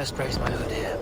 Best raise my hood here.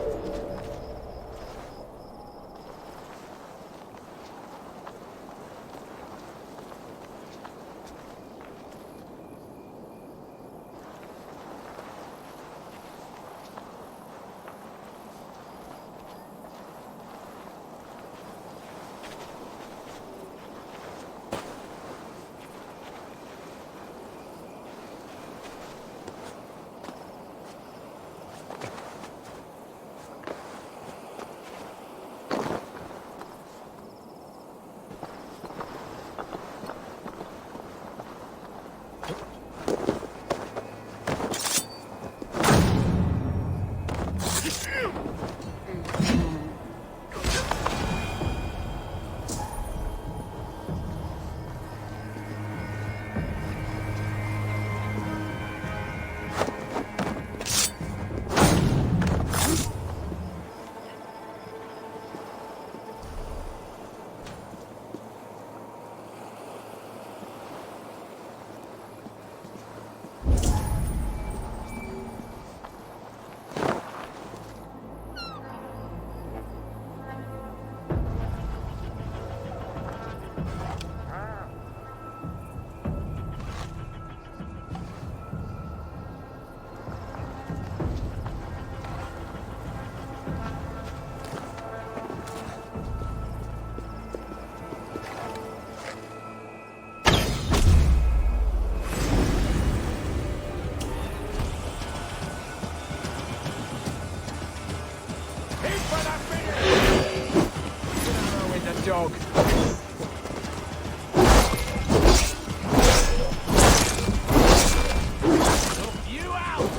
Dog. You out!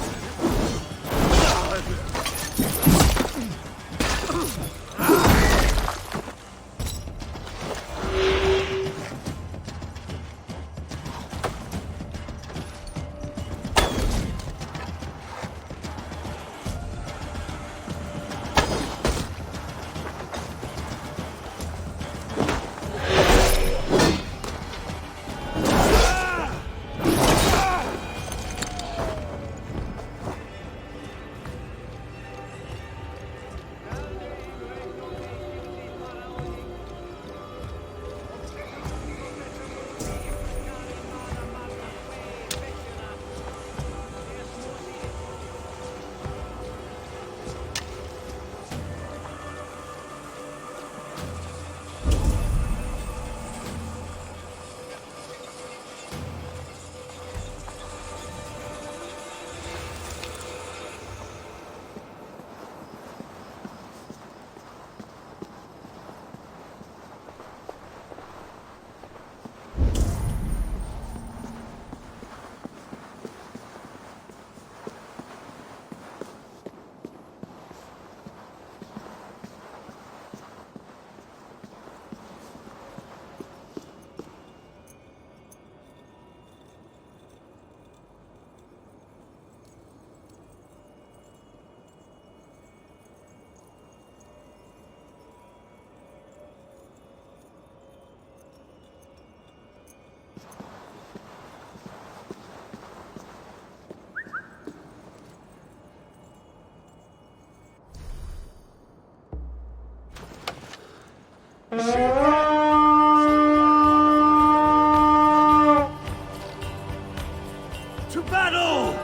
To battle!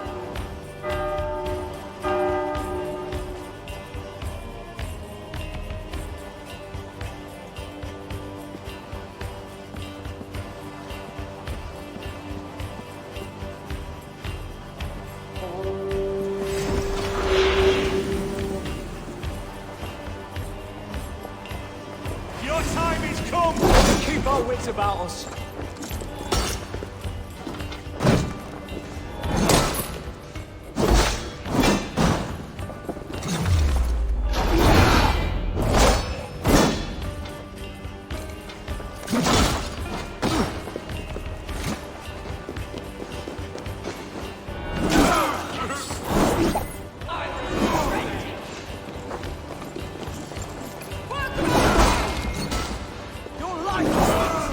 Your time is come! Keep our wits about us. Your life!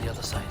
the other side.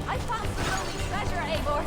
I found some holy treasure, Eivor.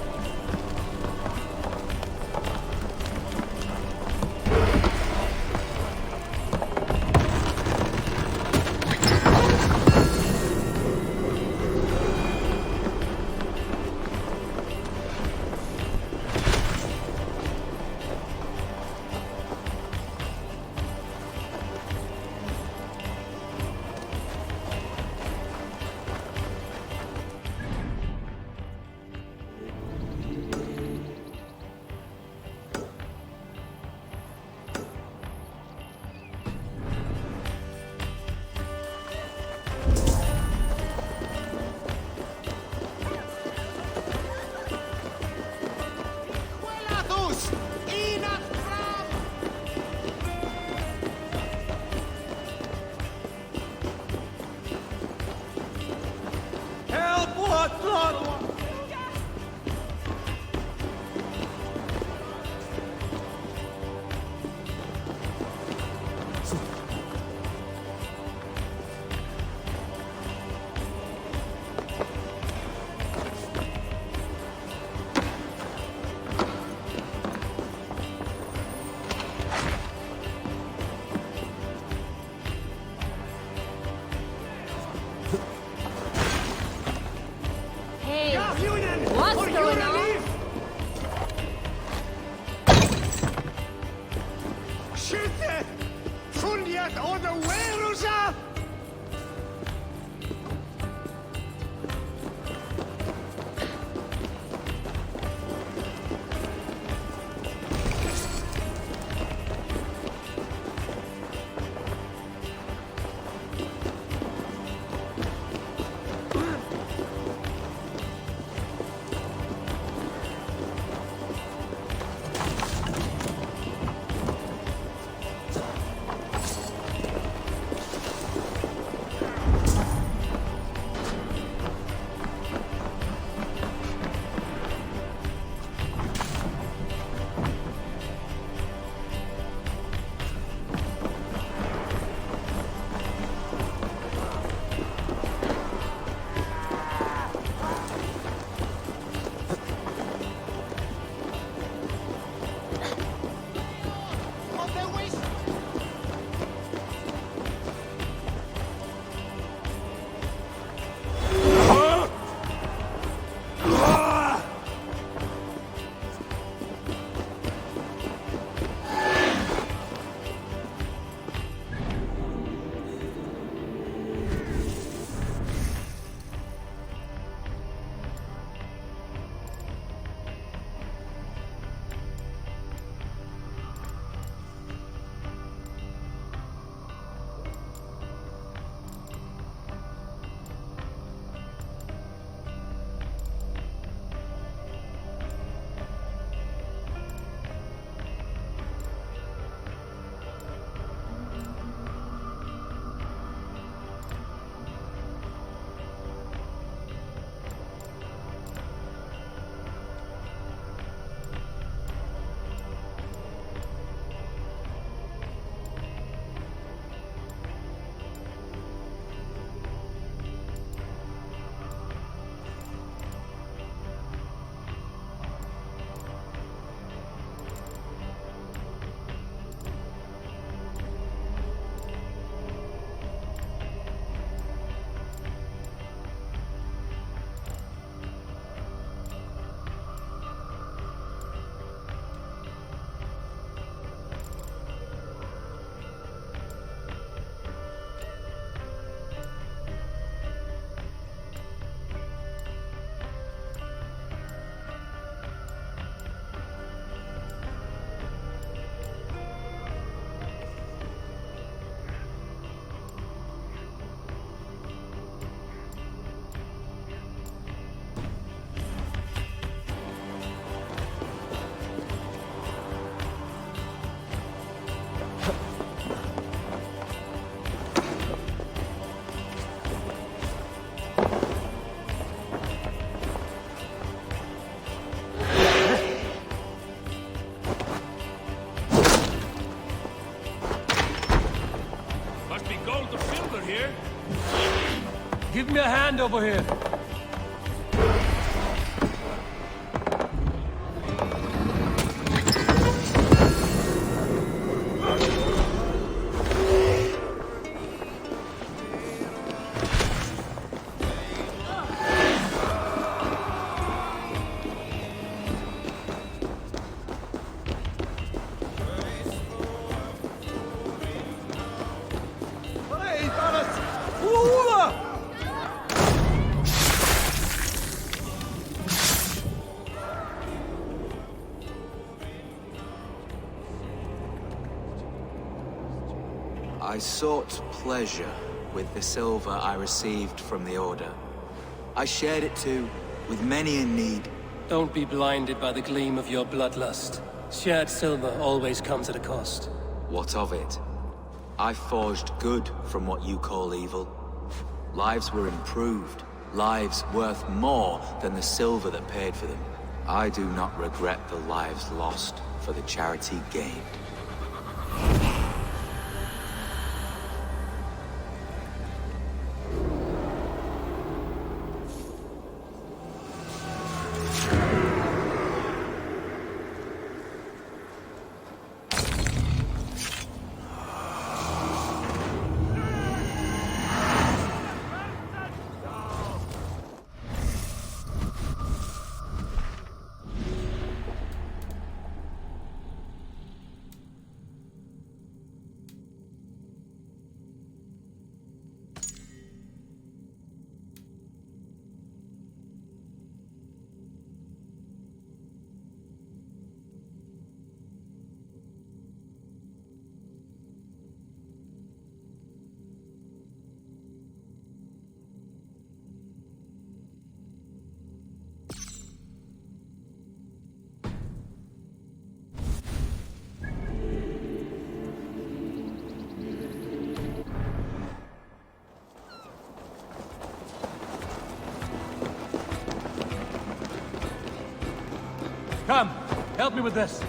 Help! What? Blood! Hey, what's going on? Skytte! Funnet unaware! Give me a hand over here. I sought pleasure with the silver I received from the Order. I shared it too, with many in need. Don't be blinded by the gleam of your bloodlust. Shared silver always comes at a cost. What of it? I forged good from what you call evil. Lives were improved, lives worth more than the silver that paid for them. I do not regret the lives lost for the charity gained. Come, help me with this.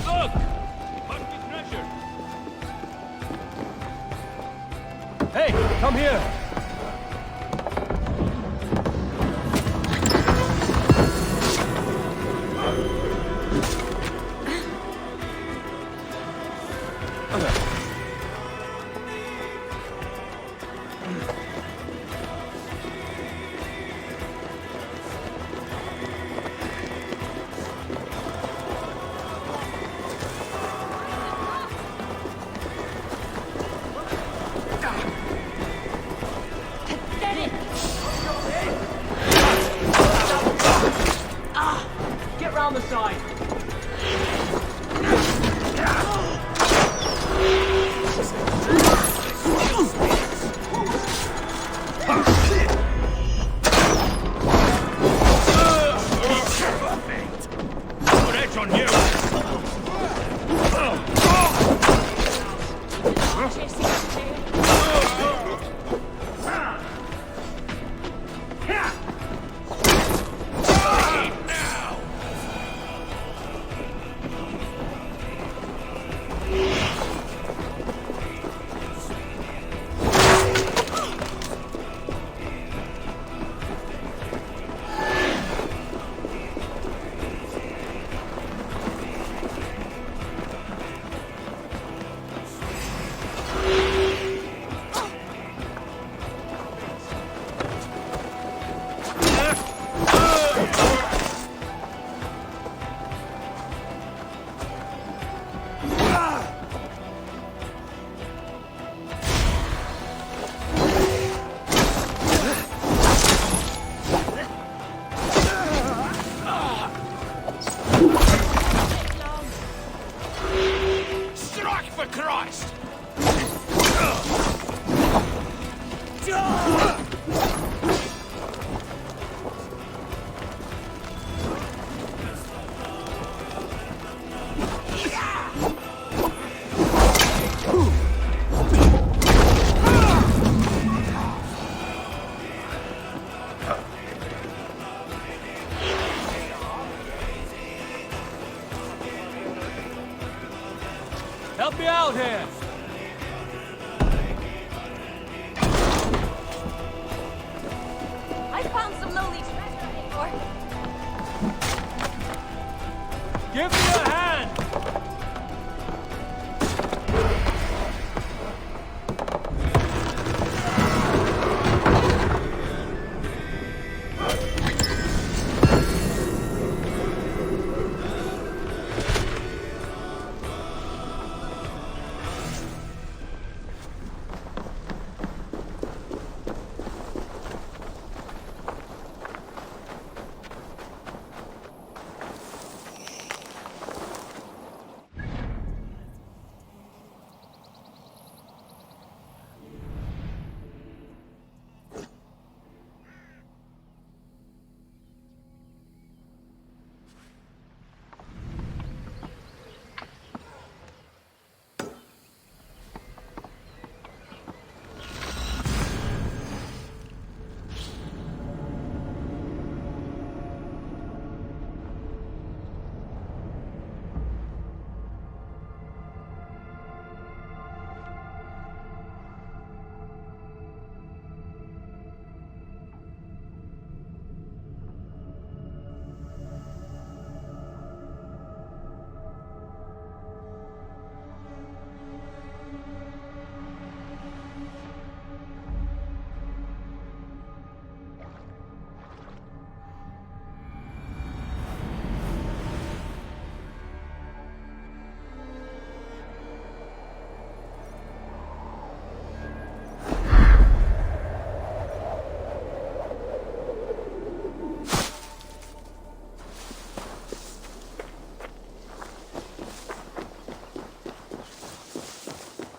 Look! Monkey treasure! Hey, come here. Get round the side! Put edge on you! Strike for Christ! Help me out here. Give me a hand!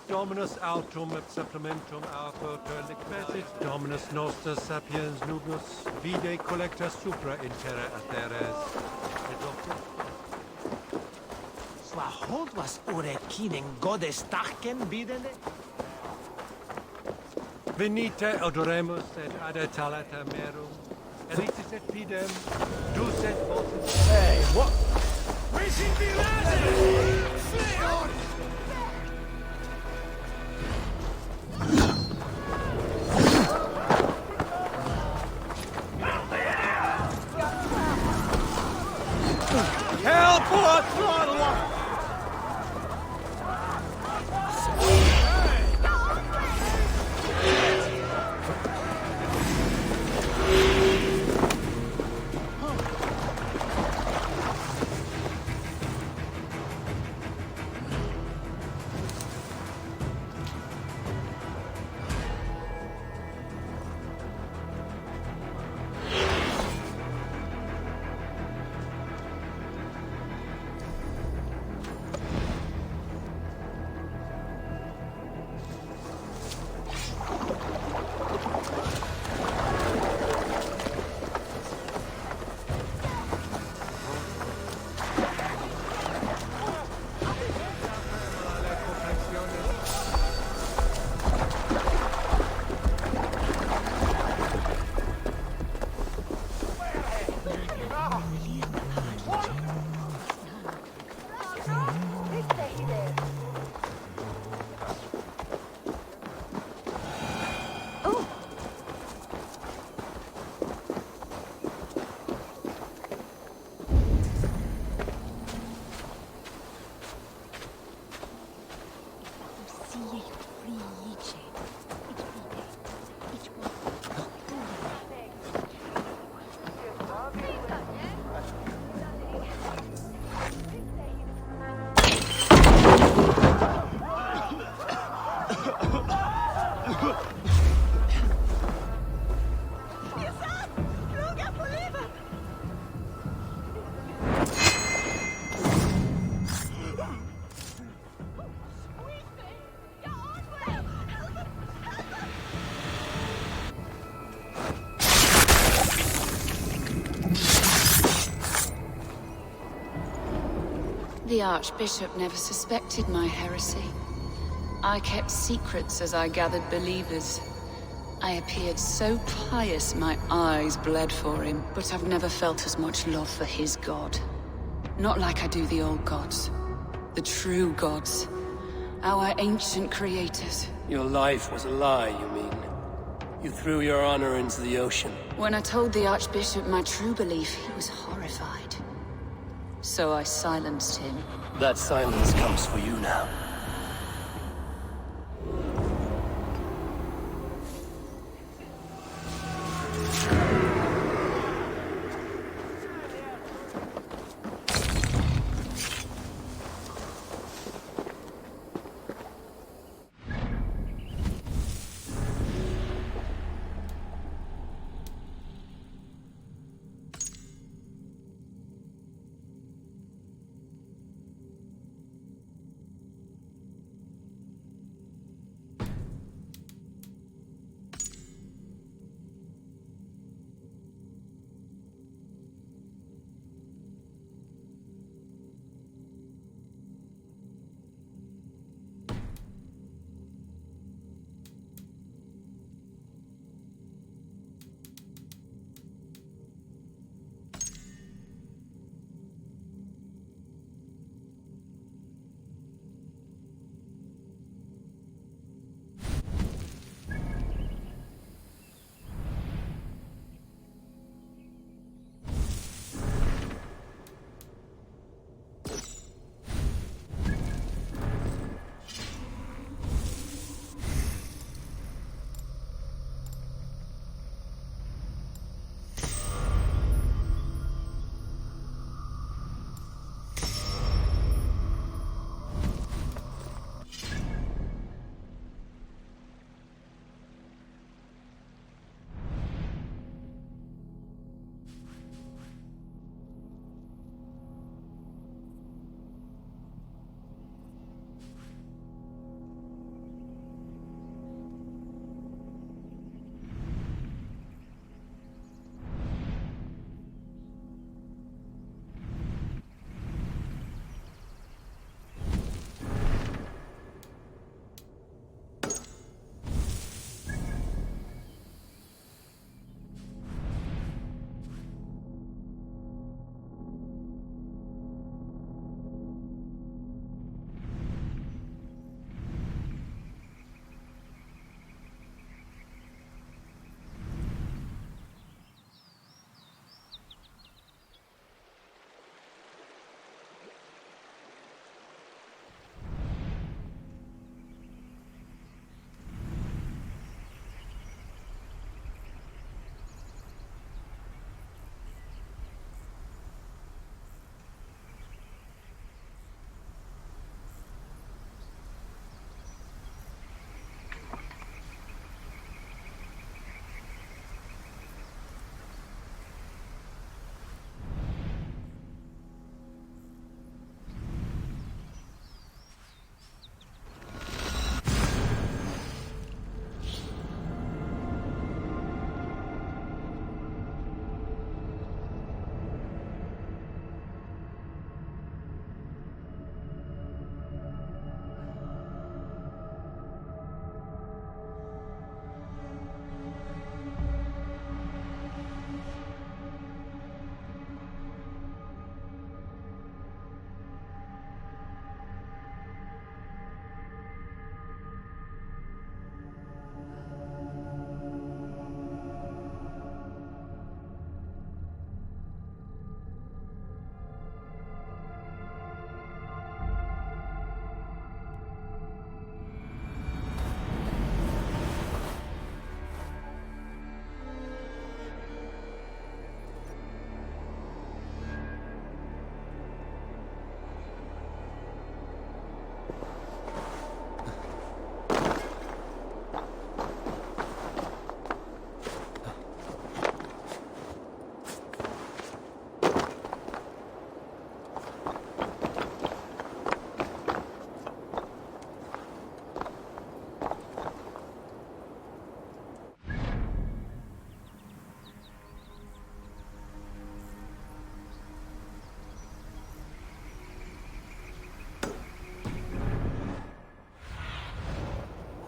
Dominus autum et supplementum auto per liquidit, Dominus noster sapiens nugnus, vide collecta supra in terra atheres. Sla holdwas ure kinen godes tachen bidende? Venite odoremus et adetalata merum, elitis et pidem, dus et votis. Hey, what? We sind die Lade! Flee on! Help or throttle! The Archbishop never suspected my heresy. I kept secrets as I gathered believers. I appeared so pious my eyes bled for him, but I've never felt as much love for his god. Not like I do the old gods. The true gods. Our ancient creators. Your life was a lie, you mean? You threw your honor into the ocean. When I told the Archbishop my true belief, he was horrified. So I silenced him. That silence comes for you now.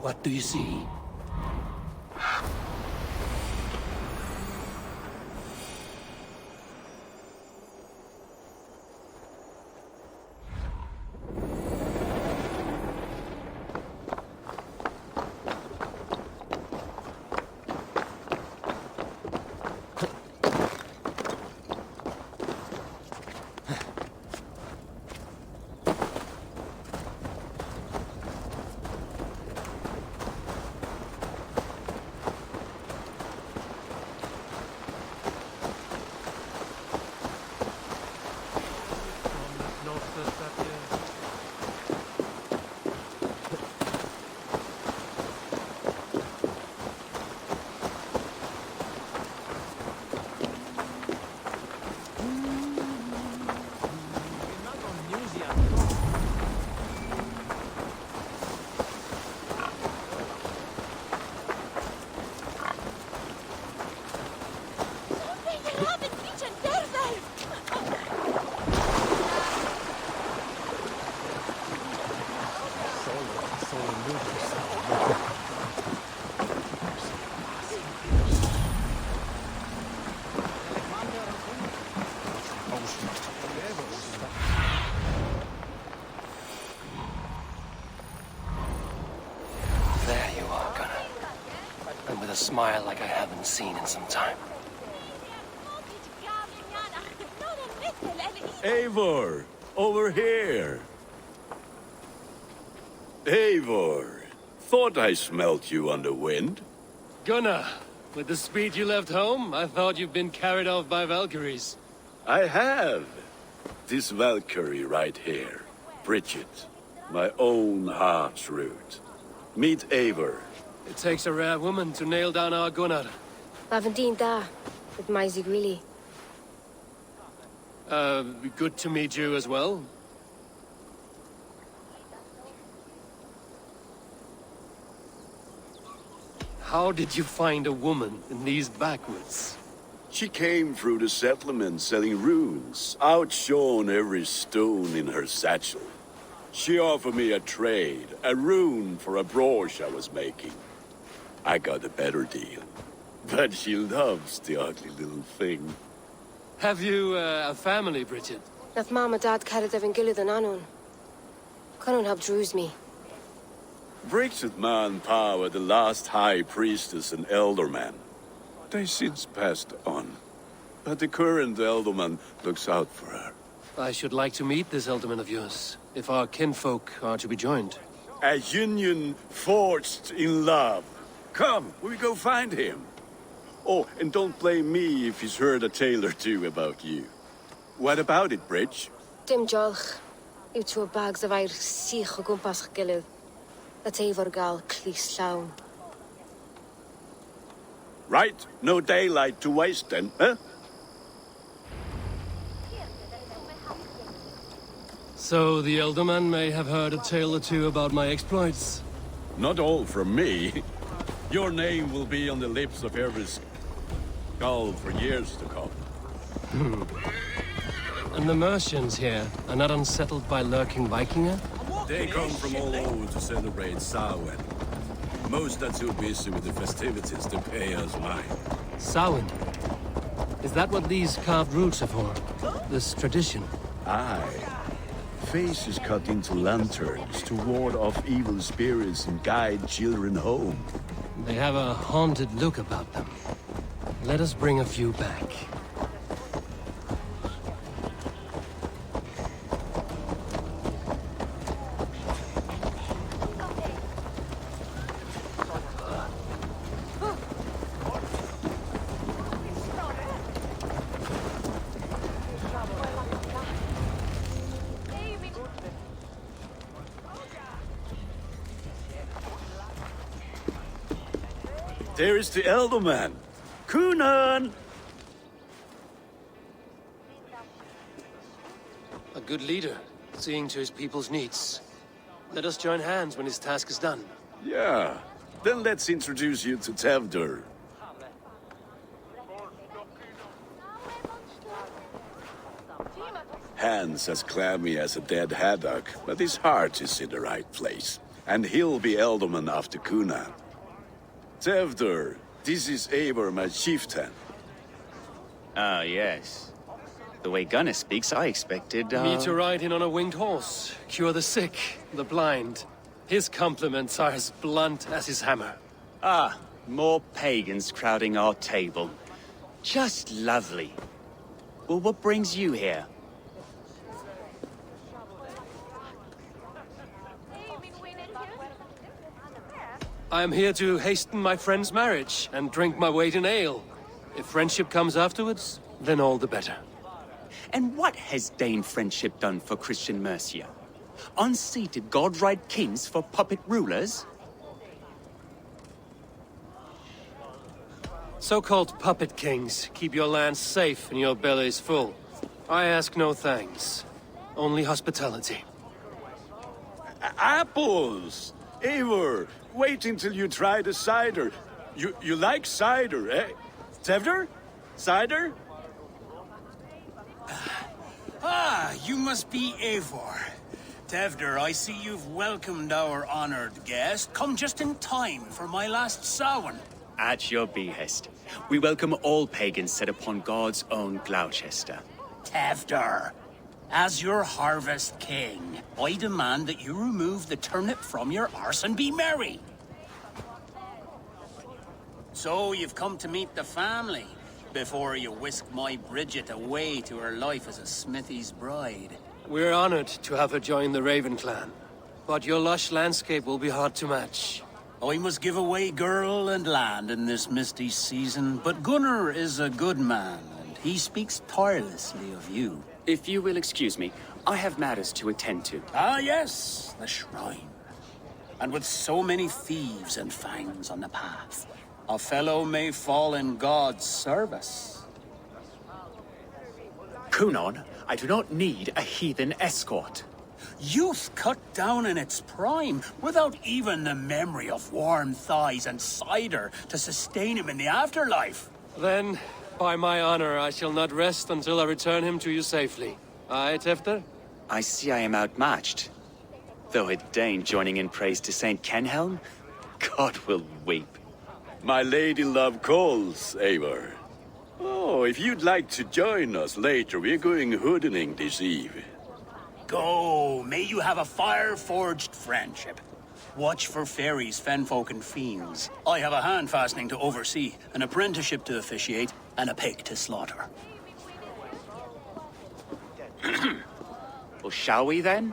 What do you see? There you are, Gunnar. And with a smile like I haven't seen in some time. Eivor, over here. Eivor, thought I smelt you on the wind. Gunnar, with the speed you left home, I thought you'd been carried off by Valkyries. I have. This Valkyrie right here, Bridget, my own heart's root. Meet Eivor. It takes a rare woman to nail down our Gunnar. Lavendine da, with Maisy Greeley. Good to meet you as well. How did you find a woman in these backwoods? She came through the settlement selling runes, outshone every stone in her satchel. She offered me a trade, a rune for a brooch I was making. I got a better deal. But she loves the ugly little thing. Have you a family, Bridget? Nath Mama Dad carried Evan Gillid and Anun. Conun helped druise me. Bridget Man Power, the last high priestess and elderman. They since passed on. But the current elderman looks out for her. I should like to meet this elderman of yours, if our kinfolk are to be joined. A union forged in love. Come, we go find him. Oh, and don't blame me if he's heard a tale or two about you. What about it, Bridge? Dim jolch. Yw tŵ bags of air sich o gwmpas gilydd. That Eivor gal clis llawn. Right, no daylight to waste then, huh? So the elderman may have heard a tale or two about my exploits. Not all from me. Your name will be on the lips of every skull for years to come. And the merchants here are not unsettled by lurking Vikinger? They come from all over to celebrate Samhain. Most are too busy with the festivities to pay us mind. Samhain? Is that what these carved roots are for? This tradition? Aye. Faces cut into lanterns to ward off evil spirits and guide children home. They have a haunted look about them. Let us bring a few back. There is the elderman. Kunan! A good leader, seeing to his people's needs. Let us join hands when his task is done. Yeah. Then let's introduce you to Tevdur. Hands as clammy as a dead haddock, but his heart is in the right place. And he'll be elderman after Kunan. Tevdur, this is Eivor, my chieftain. Ah, yes. The way Gunnar speaks, I expected, Me to ride in on a winged horse, cure the sick, the blind. His compliments are as blunt as his hammer. Ah, more pagans crowding our table. Just lovely. Well, what brings you here? I am here to hasten my friend's marriage and drink my weight in ale. If friendship comes afterwards, then all the better. And what has Dane friendship done for Christian Mercia? Unseated god-right kings for puppet rulers? So-called puppet kings keep your lands safe and your bellies full. I ask no thanks, only hospitality. Apples! Eivor, wait until you try the cider. You like cider, eh? Tevdur? Cider? Ah, you must be Eivor. Tevder, I see you've welcomed our honored guest. Come just in time for my last Samhain. At your behest. We welcome all pagans set upon God's own Gloucester. Tevder, as your harvest king, I demand that you remove the turnip from your arse and be merry. So you've come to meet the family before you whisk my Bridget away to her life as a smithy's bride. We're honored to have her join the Raven clan, but your lush landscape will be hard to match. I must give away girl and land in this misty season, but Gunnar is a good man, and he speaks tirelessly of you. If you will excuse me, I have matters to attend to. Ah yes, the shrine. And with so many thieves and fangs on the path, a fellow may fall in God's service. Kunon, I do not need a heathen escort. Youth cut down in its prime, without even the memory of warm thighs and cider to sustain him in the afterlife. Then, by my honor, I shall not rest until I return him to you safely. Aye, Tefter? I see I am outmatched. Though a Dane joining in praise to Saint Kenhelm, God will weep. My lady love calls, Eivor. Oh, if you'd like to join us later, we're going hoodening this eve. Go, may you have a fire-forged friendship. Watch for fairies, fenfolk, and fiends. I have a hand fastening to oversee, an apprenticeship to officiate, and a pig to slaughter. Well, shall we then?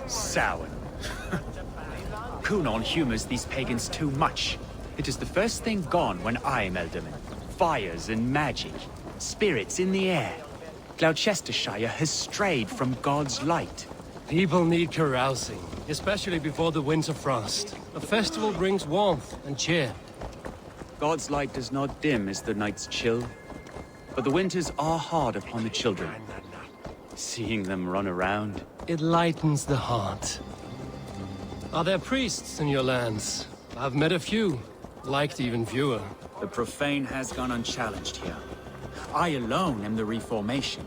Samhain. Kunon humors these pagans too much. It is the first thing gone when I am Elderman. Fires and magic. Spirits in the air. Gloucestershire has strayed from God's light. People need carousing, especially before the winter frost. A festival brings warmth and cheer. God's light does not dim as the nights chill, but the winters are hard upon the children. Seeing them run around, it lightens the heart. Are there priests in your lands? I've met a few, liked even fewer. The profane has gone unchallenged here. I alone am the reformation.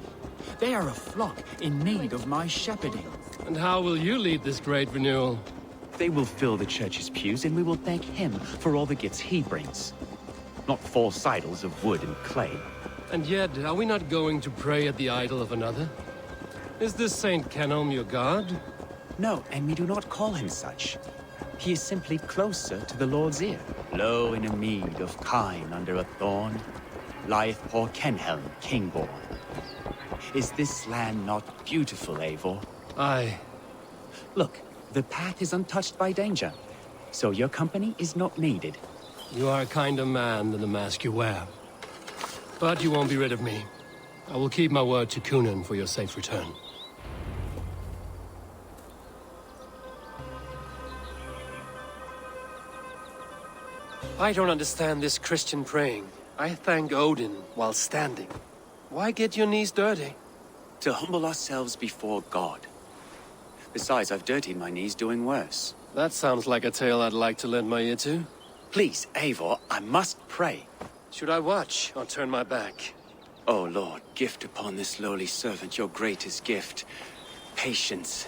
They are a flock in need of my shepherding. And how will you lead this great renewal? They will fill the church's pews, and we will thank him for all the gifts he brings. Not false idols of wood and clay. And yet, are we not going to pray at the idol of another? Is this Saint Kenhelm your god? No, and we do not call him such. He is simply closer to the Lord's ear. Low in a mead of kine under a thorn, lieth poor Kenhelm, king-born. Is this land not beautiful, Eivor? Aye. Look, the path is untouched by danger, so your company is not needed. You are a kinder man than the mask you wear. But you won't be rid of me. I will keep my word to Kunon for your safe return. I don't understand this Christian praying. I thank Odin while standing. Why get your knees dirty? To humble ourselves before God. Besides, I've dirtied my knees doing worse. That sounds like a tale I'd like to lend my ear to. Please, Eivor, I must pray. Should I watch or turn my back? Oh Lord, gift upon this lowly servant your greatest gift. Patience.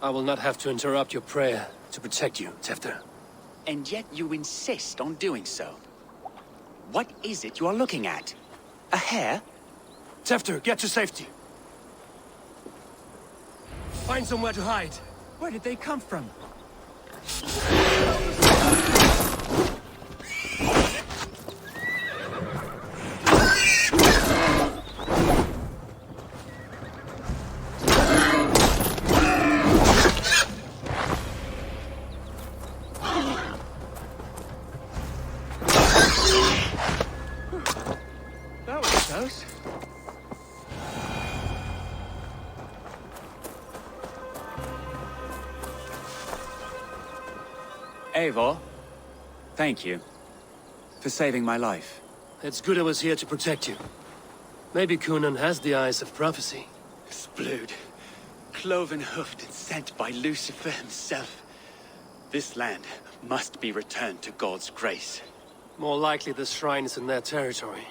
I will not have to interrupt your prayer to protect you, Tefter. And yet you insist on doing so. What is it you are looking at? A hare? Tefter, get to safety. Find somewhere to hide. Where did they come from? That was close. Eivor, thank you for saving my life. It's good I was here to protect you. Maybe Kunon has the eyes of prophecy. This blood, cloven-hoofed and sent by Lucifer himself. This land must be returned to God's grace. More likely the shrine is in their territory.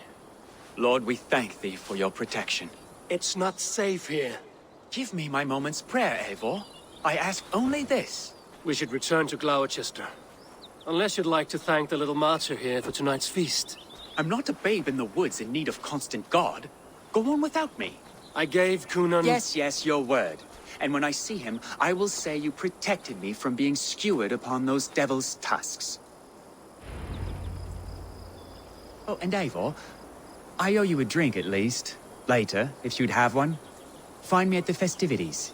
Lord, we thank thee for your protection. It's not safe here. Give me my moment's prayer, Eivor. I ask only this. We should return to Gloucester. Unless you'd like to thank the little martyr here for tonight's feast. I'm not a babe in the woods in need of constant guard. Go on without me. I gave Cunan... Yes, your word. And when I see him, I will say you protected me from being skewered upon those devil's tusks. Oh, and Eivor, I owe you a drink at least. Later, if you'd have one. Find me at the festivities.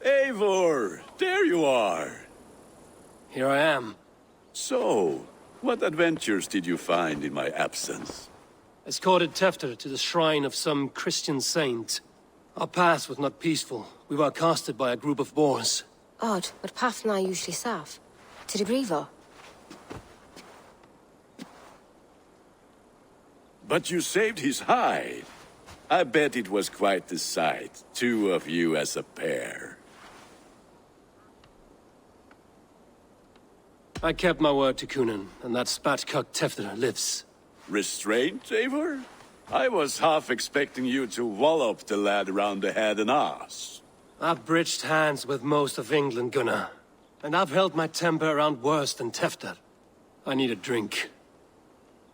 Eivor, there you are. Here I am. So, what adventures did you find in my absence? Escorted Tefter to the shrine of some Christian saint. Our path was not peaceful. We were accosted by a group of boars. Odd, but path na usually safe. To the Grievo. But you saved his hide. I bet it was quite the sight, two of you as a pair. I kept my word to Cunan, and that spatcock Tefter lives. Restraint, Eivor? I was half expecting you to wallop the lad around the head and ass. I've bridged hands with most of England, Gunnar. And I've held my temper around worse than Tefter. I need a drink.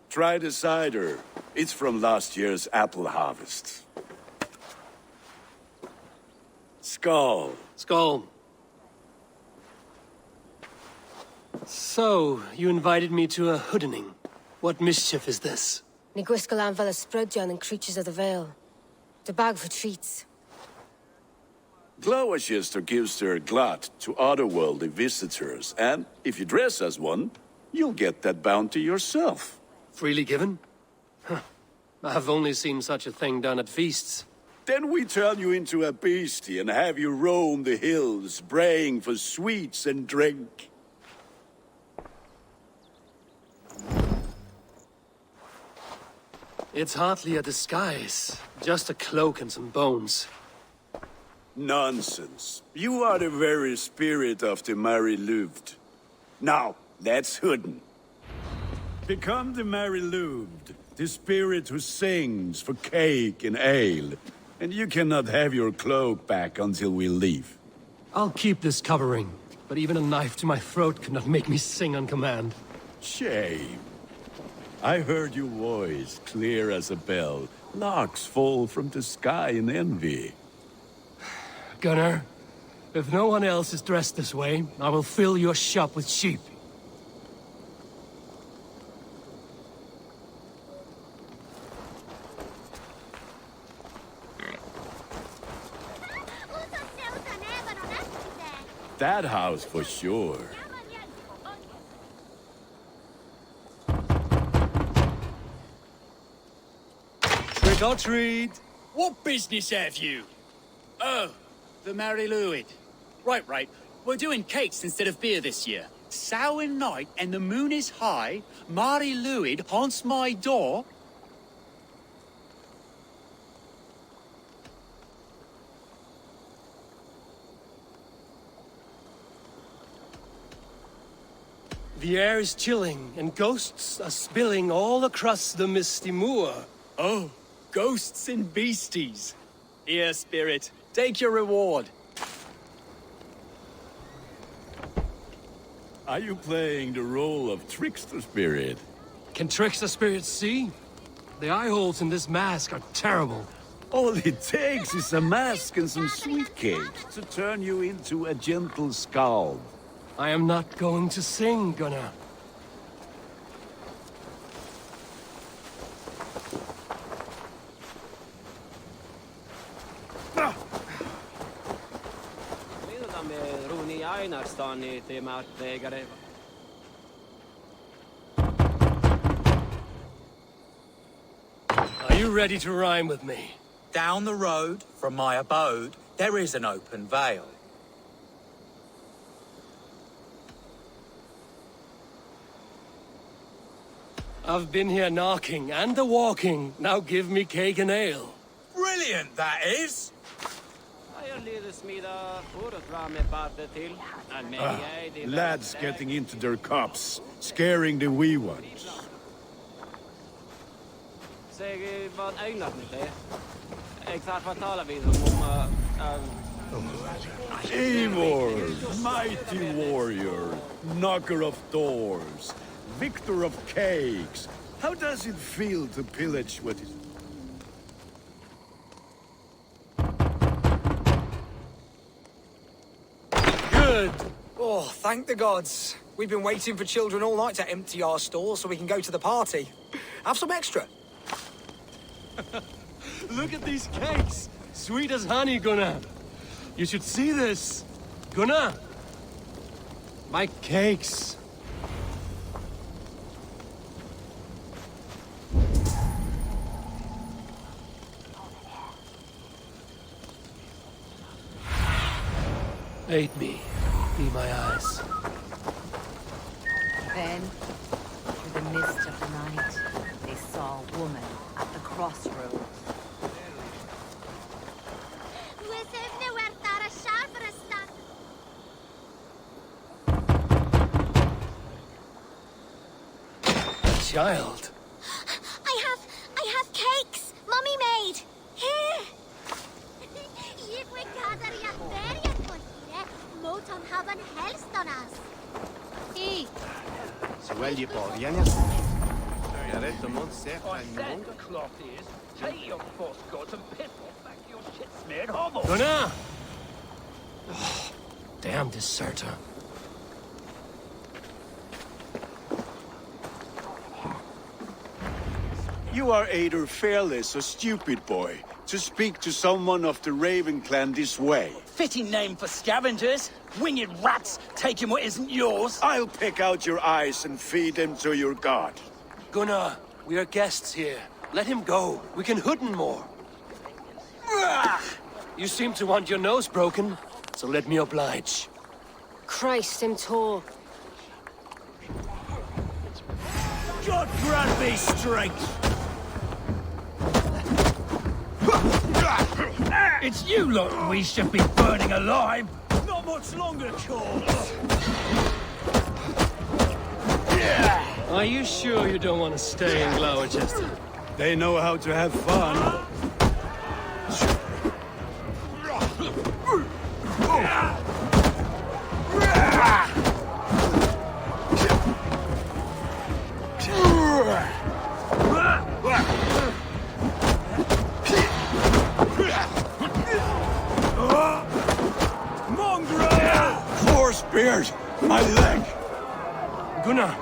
Try the cider. It's from last year's apple harvest. Skull. Skull. So, you invited me to a hoodening. What mischief is this? Ni gwisgal anfel ysbrydion and creatures of the Vale. The bag for treats. Gloucester gives their glut to otherworldly visitors, and if you dress as one, you'll get that bounty yourself. Freely given? Huh. I've only seen such a thing done at feasts. Then we turn you into a beastie and have you roam the hills, braying for sweets and drink. It's hardly a disguise. Just a cloak and some bones. Nonsense. You are the very spirit of the Mariluived. Now, let's hooden. Become the Mariluived, the spirit who sings for cake and ale. And you cannot have your cloak back until we leave. I'll keep this covering, but even a knife to my throat could not make me sing on command. Shame. I heard your voice clear as a bell. Larks fall from the sky in envy. Gunnar, if no one else is dressed this way, I will fill your shop with sheep. That house for sure. Trick or treat! What business have you? Oh, the Mariluived. Right. We're doing cakes instead of beer this year. Samhain night and the moon is high. Mariluived haunts my door. The air is chilling, and ghosts are spilling all across the misty moor. Oh, ghosts and beasties. Here, spirit, take your reward. Are you playing the role of trickster spirit? Can trickster spirits see? The eye holes in this mask are terrible. All it takes is a mask and some sweet cakes to turn you into a gentle skald. I am not going to sing, Gunnar. Are you ready to rhyme with me? Down the road from my abode, there is an open vale. I've been here knocking and a-walking. Now give me cake and ale. Brilliant, that is! Lads getting into their cups, scaring the wee ones. Eivor, mighty warrior, knocker of doors, victor of cakes. How does it feel to pillage what is... Good. Oh, thank the gods. We've been waiting for children all night to empty our stores so we can go to the party. Have some extra. Look at these cakes! Sweet as honey, Gunnar. You should see this. Gunnar! My cakes. Aid me. Be my eyes. Then, through the mist of the night, they saw a woman at the crossroads. Child. I have cakes. Mummy made. Here. Eat. Så väl ju borgarna. Jag vet om hon ser på en Cloth is, take your force gods and piss off back your shit-smeared hovel. Gunnar! Oh, damn deserter. You are either fearless or stupid, boy, to speak to someone of the Raven clan this way. Fitting name for scavengers. Winged rats taking what isn't yours. I'll pick out your eyes and feed them to your god. Gunnar, we are guests here. Let him go. We can hooden more. You seem to want your nose broken, so let me oblige. Christ, him tall. God grant me strength! It's you lot we should be burning alive. Not much longer, Charles. Are you sure you don't want to stay in Gloucester? They know how to have fun. Four spears! My leg! Gunnar!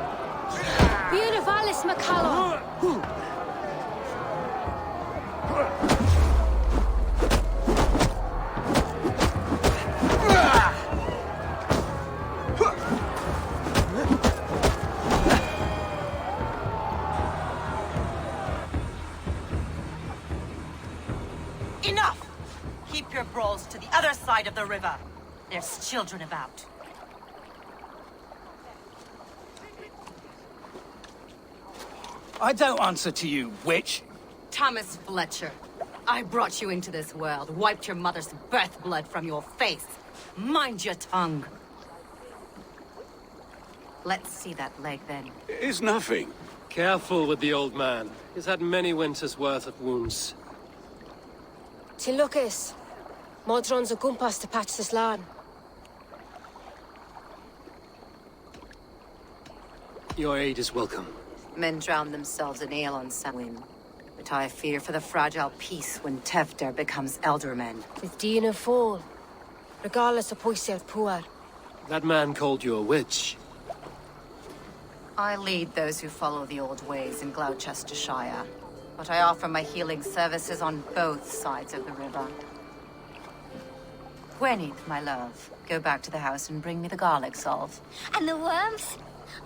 Beautivalis McCallum! Enough! Keep your brawls to the other side of the river. There's children about. I don't answer to you, witch. Thomas Fletcher, I brought you into this world, wiped your mother's birth blood from your face. Mind your tongue. Let's see that leg then. It's nothing. Careful with the old man. He's had many winters' worth of wounds. Till Lucas. Modron's a gumpas to patch this land. Your aid is welcome. Men drown themselves in ale on Samhain. But I fear for the fragile peace when Tewdwr becomes eldermen. With Dina fall, regardless of pwysau'r pŵar. That man called you a witch. I lead those who follow the old ways in Gloucestershire, but I offer my healing services on both sides of the river. Gwyneth, my love, go back to the house and bring me the garlic salve. And the worms?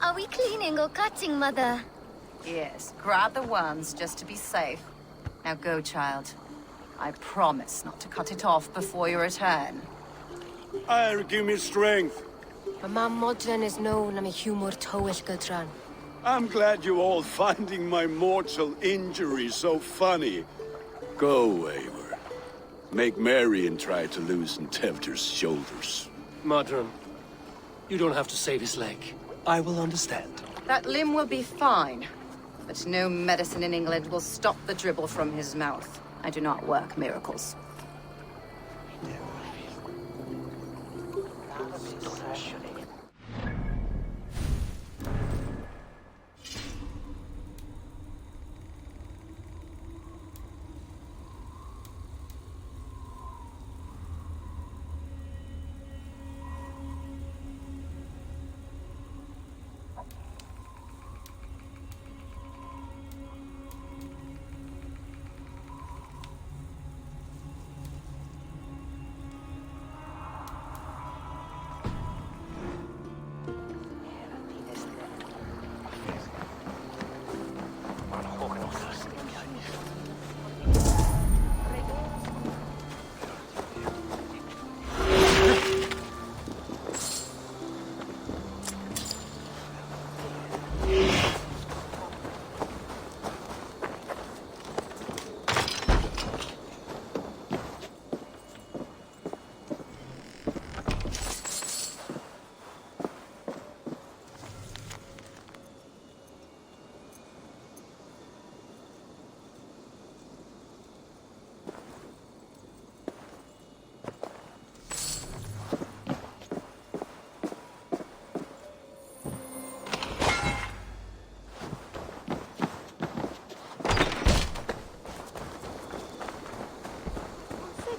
Are we cleaning or cutting, Mother? Yes, grab the worms just to be safe. Now go, child. I promise not to cut it off before you return. Give me strength. My mam Modran is known am a humor tywyll gydran. I'm glad you all finding my mortal injury so funny. Go, Eivor. Make merry and try to loosen Tewdwr's shoulders. Modron, you don't have to save his leg. I will understand. That limb will be fine, but no medicine in England will stop the dribble from his mouth. I do not work miracles.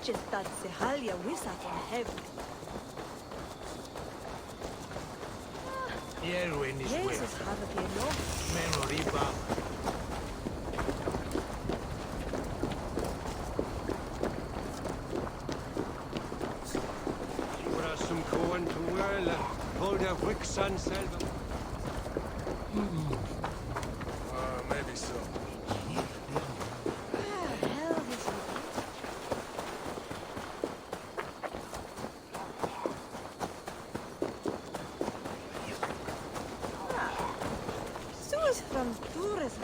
Just that Sehalia wisa from heaven. Jesus, have a enough. Ora some corn to whirl, hold a wick sun selva. Maybe so. From tourism.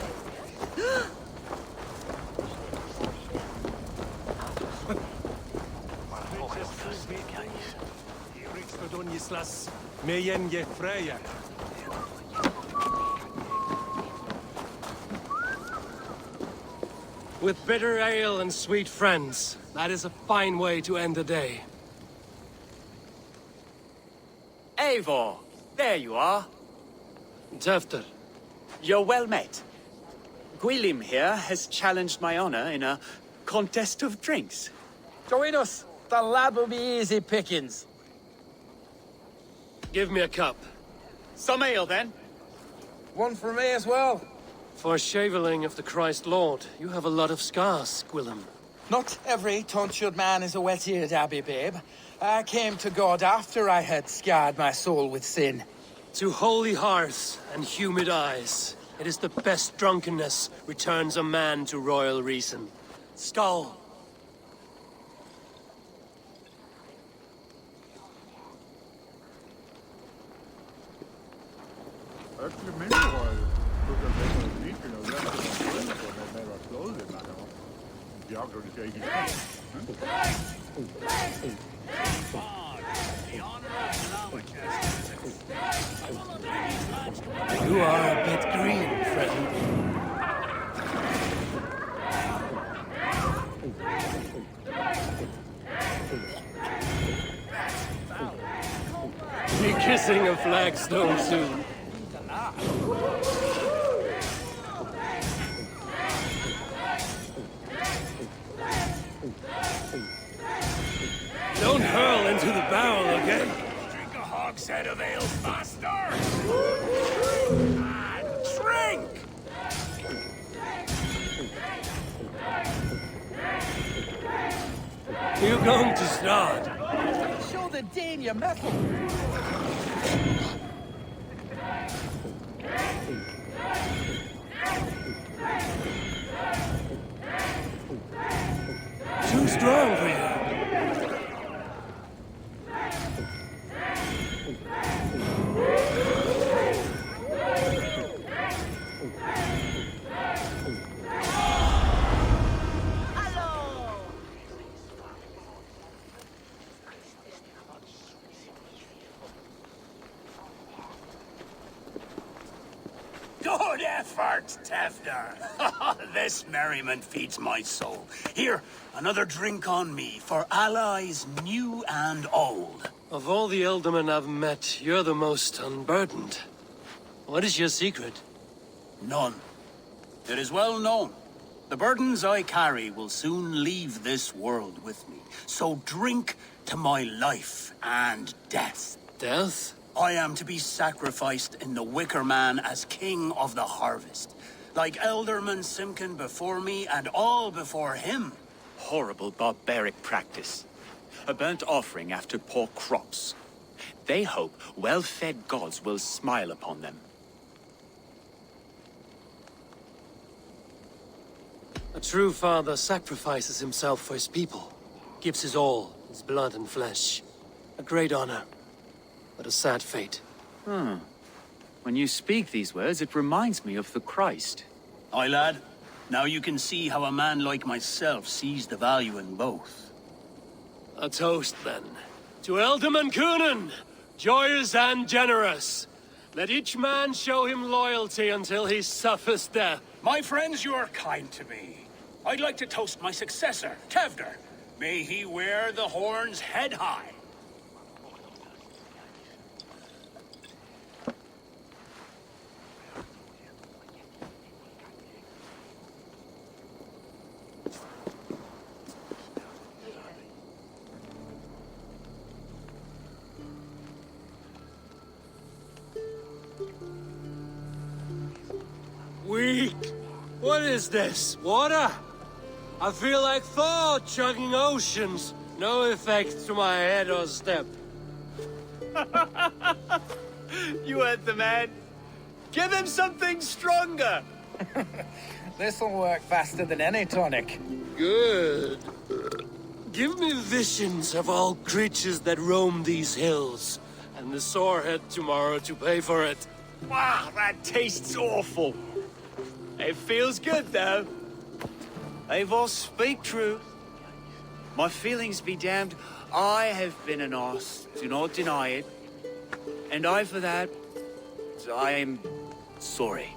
With bitter ale and sweet friends, that is a fine way to end the day. Eivor, there you are. Tewdwr. You're well met. Gwilym here has challenged my honor in a contest of drinks. Join us. The lab will be easy pickings. Give me a cup. Some ale, then. One for me as well. For shaveling of the Christ Lord, you have a lot of scars, Gwilym. Not every tonsured man is a wet-eared abbey, babe. I came to God after I had scarred my soul with sin. To holy hearts and humid eyes, it is the best drunkenness returns a man to royal reason. Skull! You are a bit green, friend. Be kissing a flagstone soon. to the barrel again. Drink a hogshead of ale faster! Drink! You're going to start. Show the Dane your mettle. Too strong for you. Good effort, Tefner. This merriment feeds my soul. Here, another drink on me for allies new and old. Of all the Eldermen I've met, you're the most unburdened. What is your secret? None. It is well known. The burdens I carry will soon leave this world with me. So drink to my life and death. Death? I am to be sacrificed in the Wicker Man as king of the harvest. Like Elderman Simkin before me and all before him. Horrible barbaric practice. A burnt offering after poor crops. They hope well-fed gods will smile upon them. A true father sacrifices himself for his people. Gives his all, his blood and flesh. A great honor. But a sad fate. When you speak these words, it reminds me of the Christ. Aye, lad. Now you can see how a man like myself sees the value in both. A toast, then. To Elderman Coonan, joyous and generous. Let each man show him loyalty until he suffers death. My friends, you are kind to me. I'd like to toast my successor, Tevder. May he wear the horns head high. Weak. What is this? Water? I feel like Thor chugging oceans. No effect to my head or step. You heard the man. Give him something stronger. This'll work faster than any tonic. Good. Give me visions of all creatures that roam these hills, and the sorehead tomorrow to pay for it. Wow, that tastes awful. It feels good, though. Eivor, speak true. My feelings be damned. I have been an arse, do not deny it. And I, for that, I am sorry.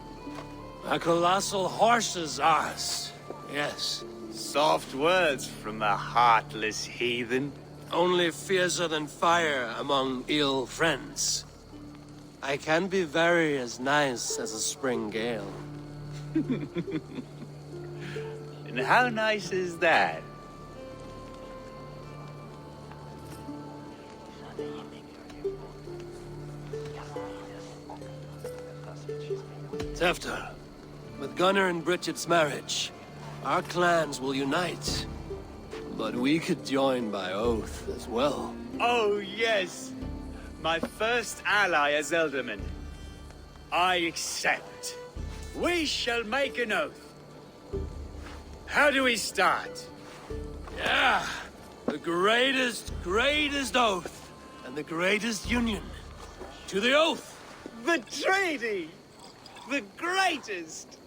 A colossal horse's arse. Yes. Soft words from a heartless heathen. Only fiercer than fire among ill friends. I can be very as nice as a spring gale. And how nice is that? Tefter, with Gunnar and Bridget's marriage, our clans will unite. But we could join by oath as well. Oh, yes. My first ally as Elderman. I accept. We shall make an oath. How do we start? Yeah, the greatest oath, and the greatest union. To the oath! The treaty! The greatest!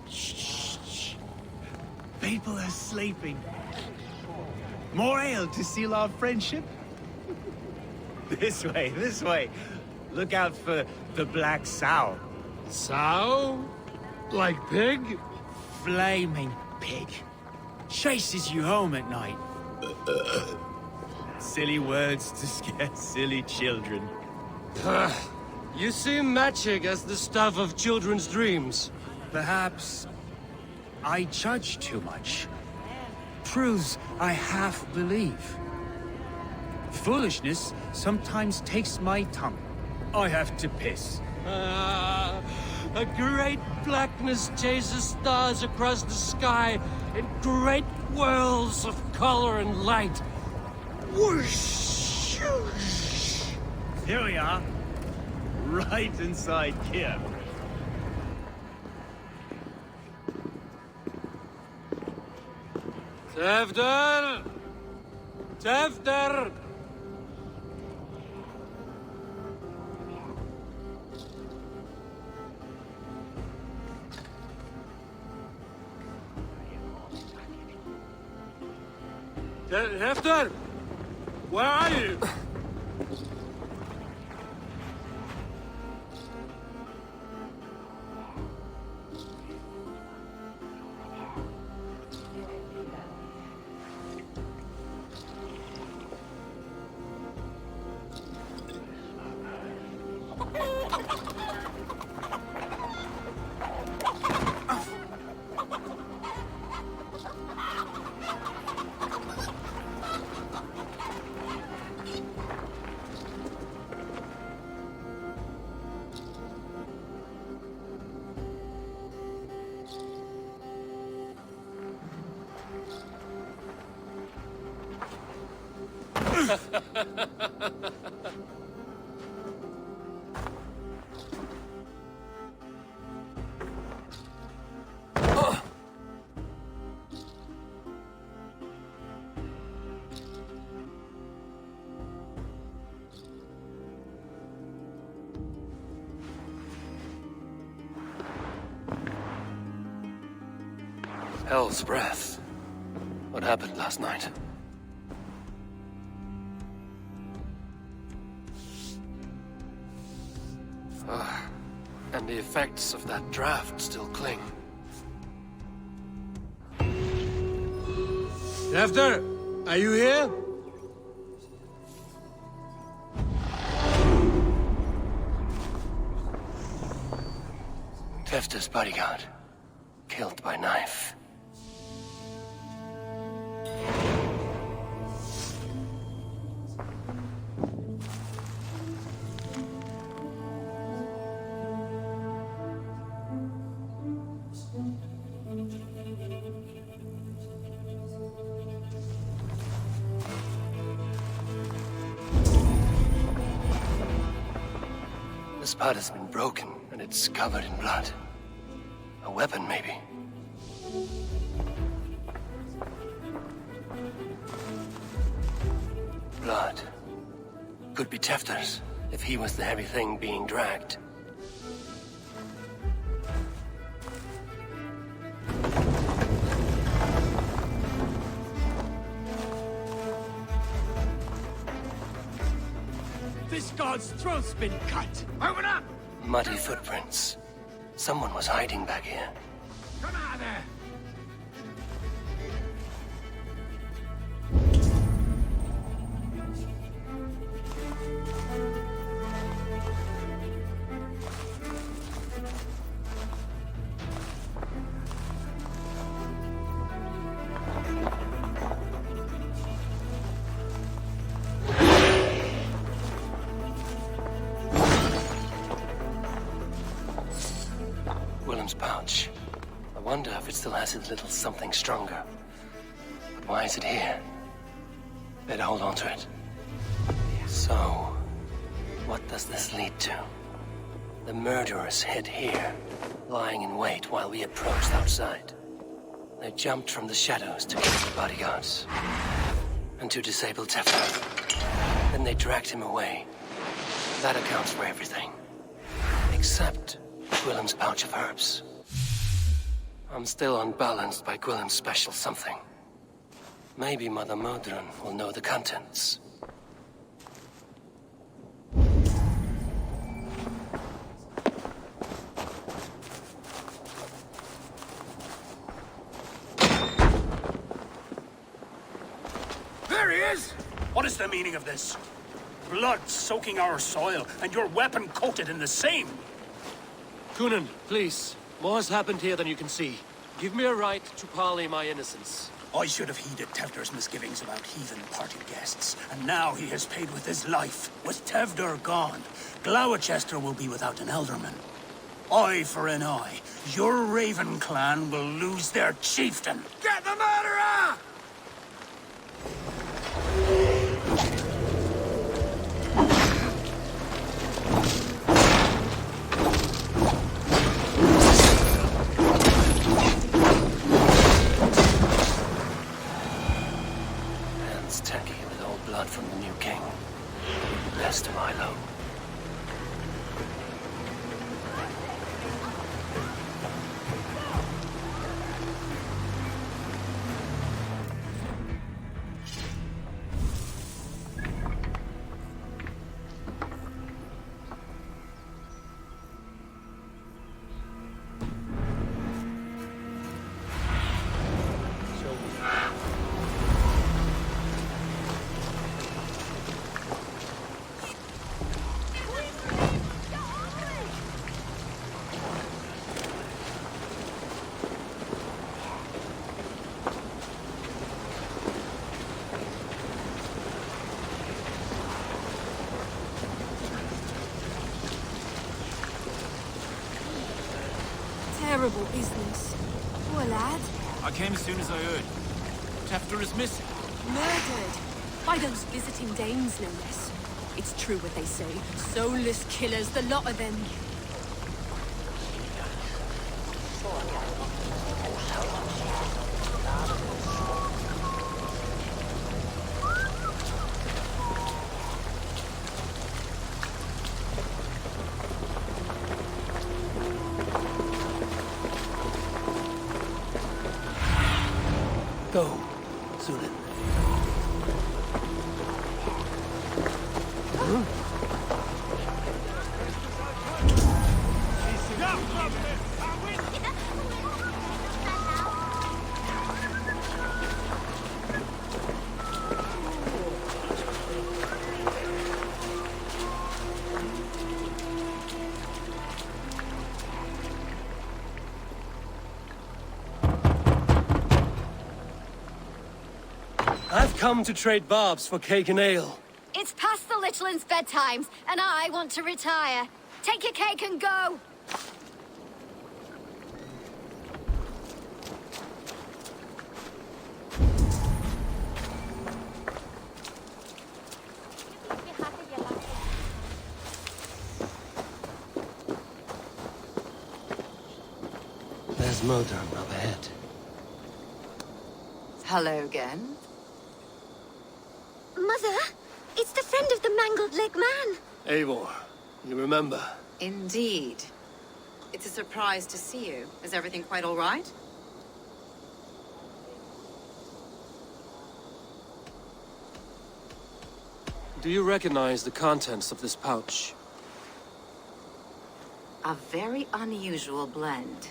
Shh. People are sleeping. More ale to seal our friendship? This way. Look out for the black sow. Sow? Like pig? Flaming pig. Chases you home at night. Silly words to scare silly children. You seem magic as the stuff of children's dreams. Perhaps I judge too much. Truths I half believe. Foolishness sometimes takes my tongue. I have to piss. A great blackness chases stars across the sky in great whirls of color and light. Whoosh! Here we are. Right inside Kiev. Tevder! Tevder! Hefter! Where are you? Hell's breath. What happened last night? And the effects of that draft still cling. After, are you here? Tefter's bodyguard, killed by knife. This part has been broken, and it's covered in blood. A weapon, maybe. Blood. Could be Tefter's, if he was the heavy thing being dragged. This god's throat's been cut. Open up! Muddy footprints. Someone was hiding back here. Come out of there! Willem's pouch. I wonder if it still has its little something stronger. But why is it here? Better hold on to it. So, what does this lead to? The murderers hid here, lying in wait while we approached outside. They jumped from the shadows to kill the bodyguards. And to disable Tefter. Then they dragged him away. That accounts for everything. Except Gwillem's pouch of herbs. I'm still unbalanced by Gwillem's special something. Maybe Mother Modron will know the contents. There he is! What is the meaning of this? blood soaking our soil, and your weapon coated in the same. Kunin, please. More has happened here than you can see. Give me a right to parley my innocence. I should have heeded Tevder's misgivings about heathen party guests, and now he has paid with his life. With Tevder gone, Gloucester will be without an elderman. Eye for an eye. Your Raven clan will lose their chieftain. Get the murderer! Hands tacky with old blood from the new king. Best of Ilo. Terrible business. Poor lad. I came as soon as I heard. Tefter is missing. Murdered. By those visiting dames, no less. It's true what they say. Soulless killers, the lot of them. Go, Zulin. I've come to trade barbs for cake and ale. It's past the little one's bedtimes, and I want to retire. Take your cake and go! There's Modern up ahead. Hello again. Mother, it's the friend of the mangled leg man. Eivor, you remember? Indeed. It's a surprise to see you. Is everything quite all right? Do you recognize the contents of this pouch? A very unusual blend.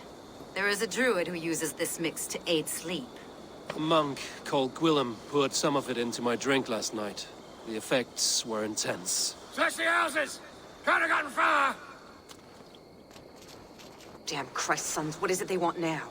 There is a druid who uses this mix to aid sleep. A monk called Gwillem poured some of it into my drink last night. The effects were intense. Search the houses! Can't have gotten far! Damn Christ, sons, what is it they want now?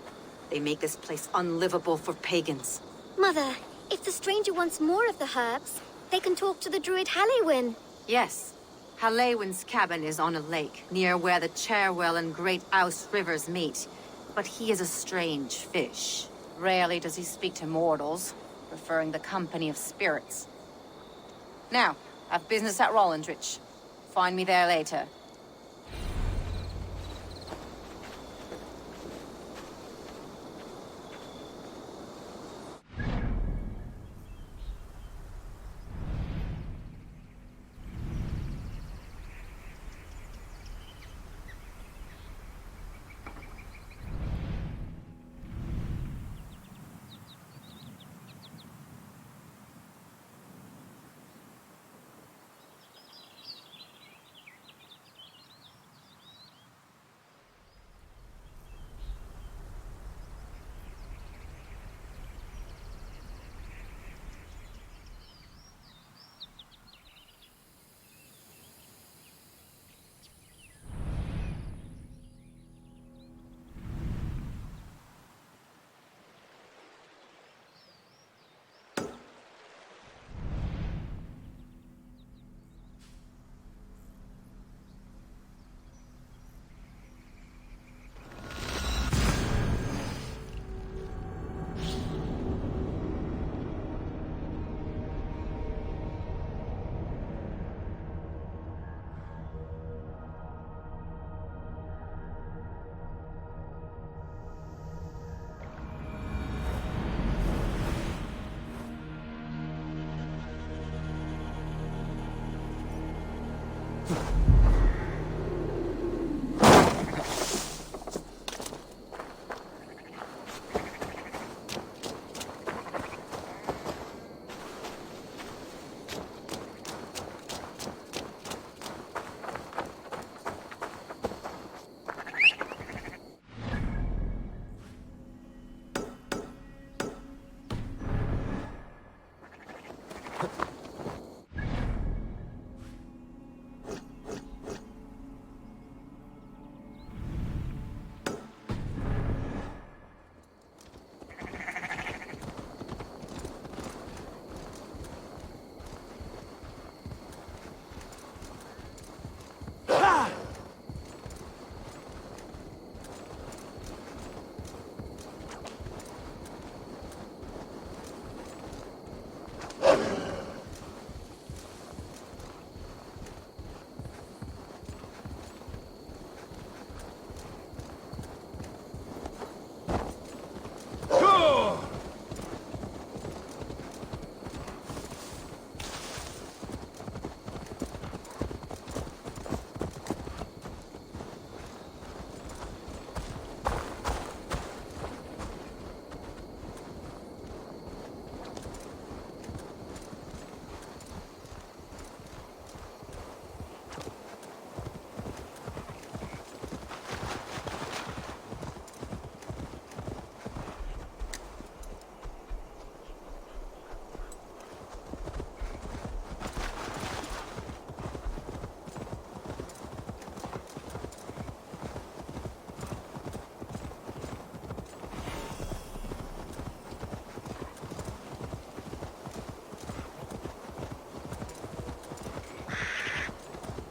They make this place unlivable for pagans. Mother, if the stranger wants more of the herbs, they can talk to the druid Halewyn. Yes. Halewyn's cabin is on a lake, near where the Cherwell and Great Ouse rivers meet. But he is a strange fish. Rarely does he speak to mortals, preferring the company of spirits. Now, I've business at Rollindrich. Find me there later.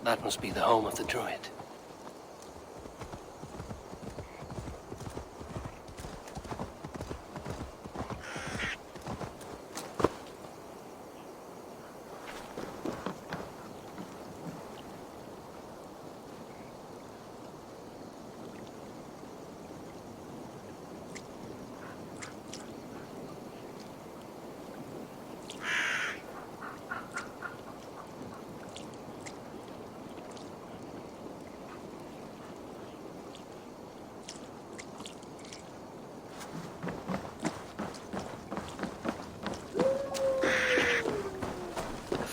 That must be the home of the druid.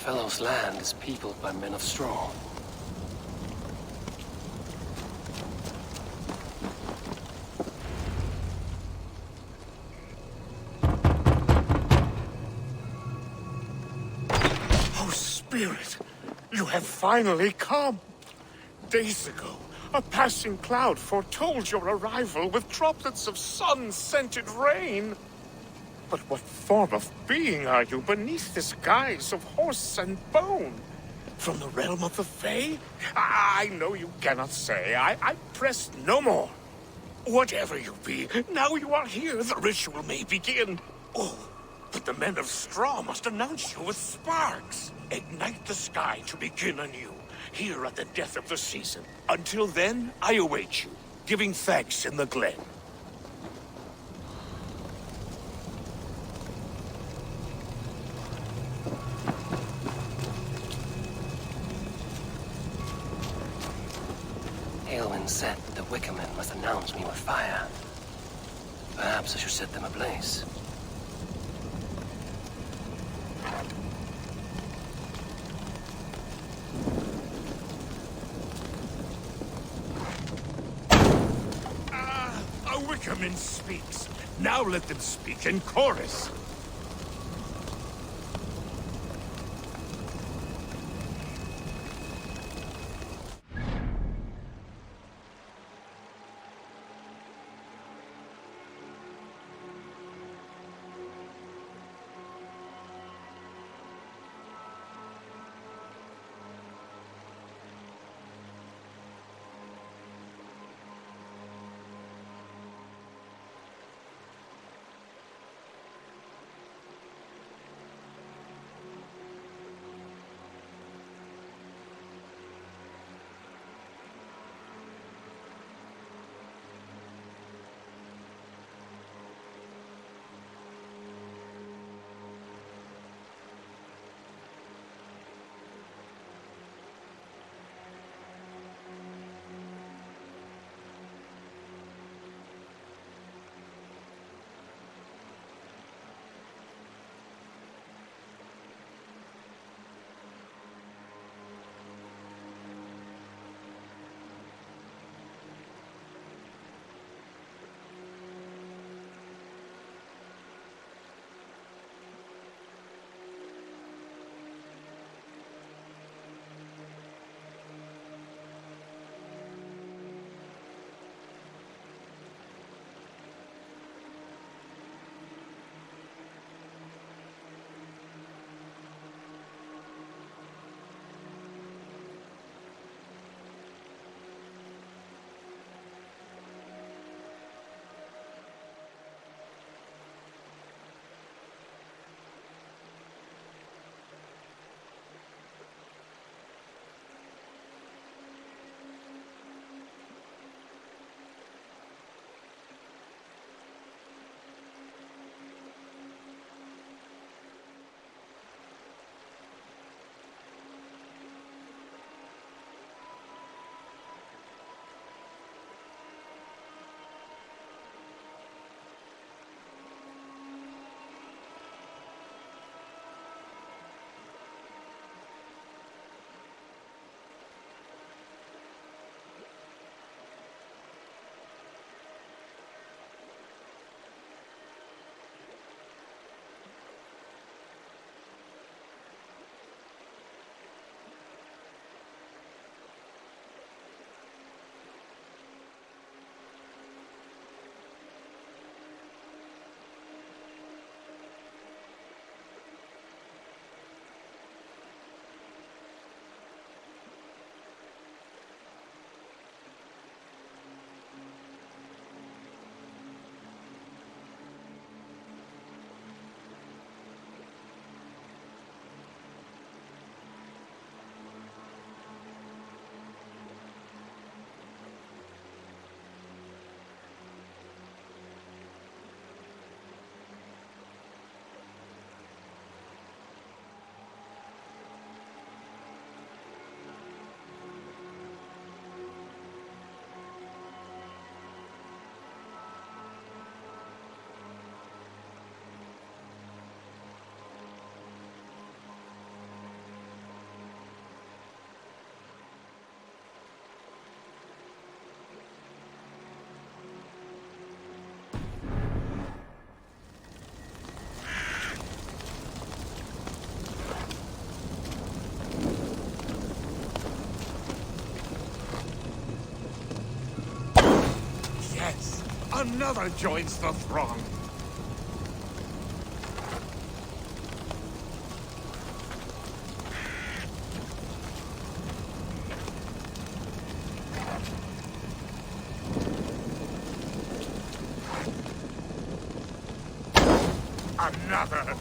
The fellow's land is peopled by men of straw. Oh, Spirit, you have finally come. Days ago, a passing cloud foretold your arrival with droplets of sun-scented rain. But what form of being are you beneath this guise of horse and bone? From the realm of the Fae? I know you cannot say. I press no more. Whatever you be, now you are here, the ritual may begin. Oh, but the men of straw must announce you with sparks. Ignite the sky to begin anew, here at the death of the season. Until then, I await you, giving thanks in the glen. Aelwyn said that the Wickermen must announce me with fire. Perhaps I should set them ablaze. A Wickerman speaks. Now let them speak in chorus. Another joins the throng. Another.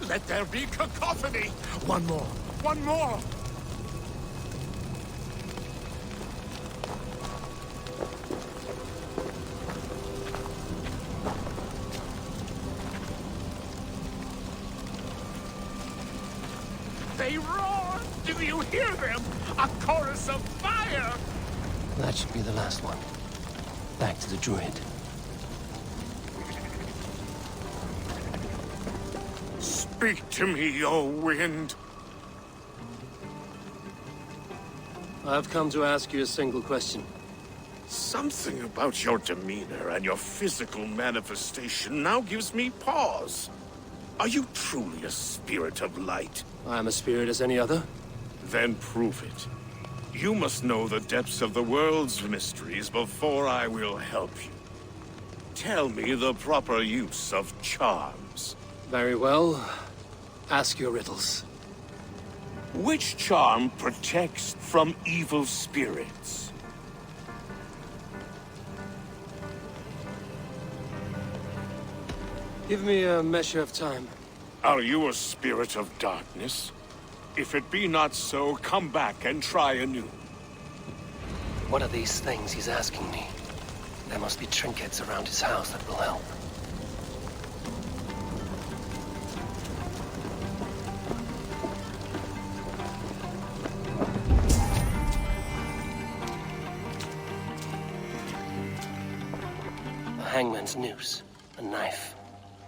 Let there be cacophony! One more! One more! They roar! Do you hear them? A chorus of fire! That should be the last one. Back to the druid. Speak to me, O wind. I've come to ask you a single question. Something about your demeanor and your physical manifestation now gives me pause. Are you truly a spirit of light? I am a spirit as any other. Then prove it. You must know the depths of the world's mysteries before I will help you. Tell me the proper use of charms. Very well. Ask your riddles. Which charm protects from evil spirits? Give me a measure of time. Are you a spirit of darkness? If it be not so, come back and try anew. What are these things he's asking me? There must be trinkets around his house that will help. A hangman's noose, a knife,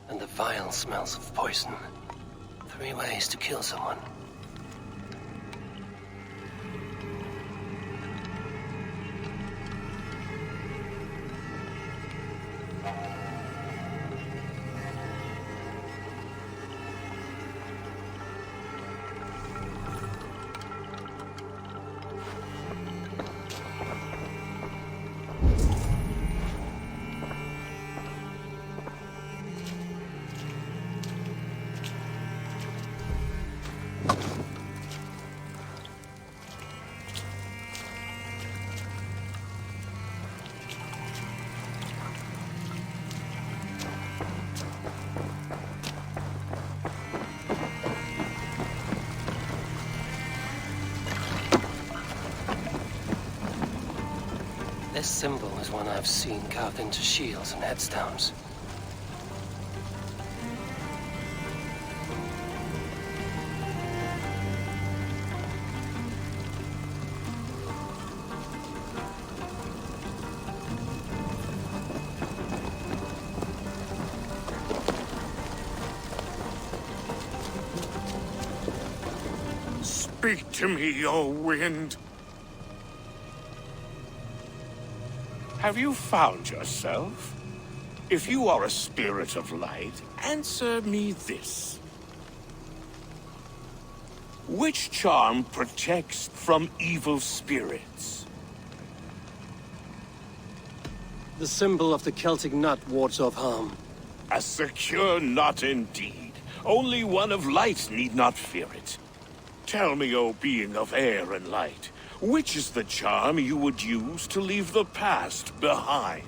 and the vile smells of poison. 3 ways to kill someone. This symbol is one I've seen carved into shields and headstones. Speak to me, O wind. Have you found yourself? If you are a spirit of light, answer me this. Which charm protects from evil spirits? The symbol of the Celtic nut wards off harm. A secure knot indeed. Only one of light need not fear it. Tell me, O being of air and light, which is the charm you would use to leave the past behind?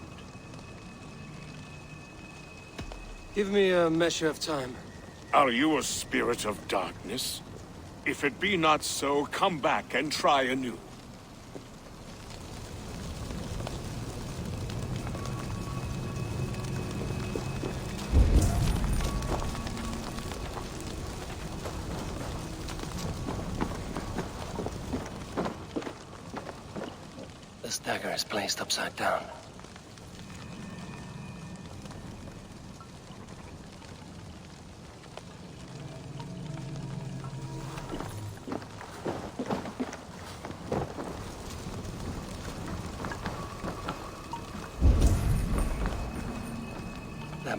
Give me a measure of time. Are you a spirit of darkness? If it be not so, come back and try anew. This dagger is placed upside down.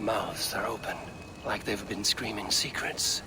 Their mouths are open, like they've been screaming secrets.